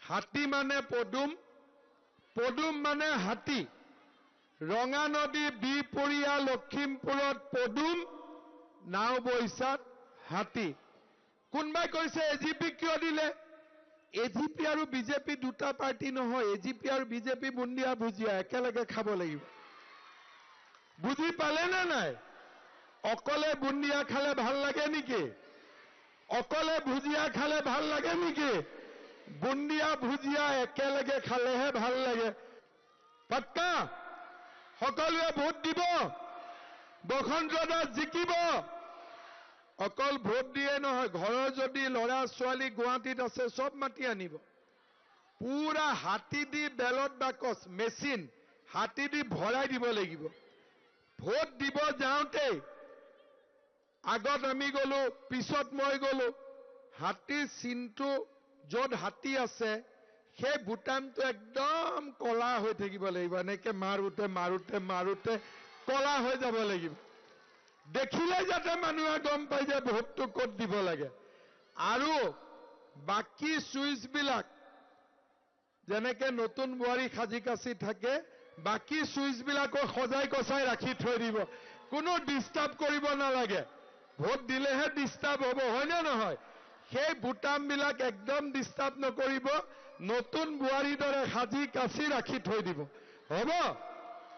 হাতী মানে পদুম, পদুম মানে হাতী। ৰঙা নদী বিপৰীয়া লখিমপুৰত পদুম, নাওবৈচাত হাতী। কোনবাই কৈছে এজিপি কিয় দিলে? এজিপি আৰু বিজেপি দুটা পাৰ্টি নহয়, এজিপি আৰু বিজেপি বুন্দিয়া ভুজিয়া একেলগে খাব লাগিব। বুজি পালে নে নাই? অকলে বুন্দিয়া খালে ভাল লাগে নেকি? অকলে ভুজিয়া খালে ভাল লাগে নেকি? বুন্দিয়া ভুজিয়া একেলগে খালেহে ভাল লাগে। পাক্কা? সকলোৱে ভোট দিব, বসন্ত দাস জিকিব। অকল ভোট দিয়ে নহয়, ঘৰৰ যদি ল'ৰা ছোৱালী গুৱাহাটীত আছে সব মাতি আনিব। পুৰা হাতী দি বেলট বাকচ মেচিন হাতী দি ভৰাই দিব লাগিব। ভোট দিব যাওঁতে আগত আমি গলো, পিছত মই গলো। হাতীৰ চিনটো য'ত হাতী আছে সেই বুটামটো একদম কলা হৈ থাকিব লাগিব। এনেকে মাৰোতে মাৰোতে মাৰোতে কলা হৈ যাব লাগিব। দেখিলে যাতে মানুহে গম পাই যে ভোটটো ক'ত দিব লাগে। আৰু বাকী সুইচবিলাক যেনেকে নতুন বোৱাৰী সাজি কাচি থাকে, বাকী সুইচবিলাকো সজাই কচাই ৰাখি থৈ দিব। কোনো ডিস্টাৰ্ব কৰিব নালাগে। ভোট দিলেহে ডিস্টাৰ্ব হ'ব, হয় নে নহয়? সেই বুটামবিলাক একদম ডিস্টাৰ্ব নকৰিব, নতুন বোৱাৰীৰ দৰে সাজি কাচি ৰাখি থৈ দিব। হ'ব?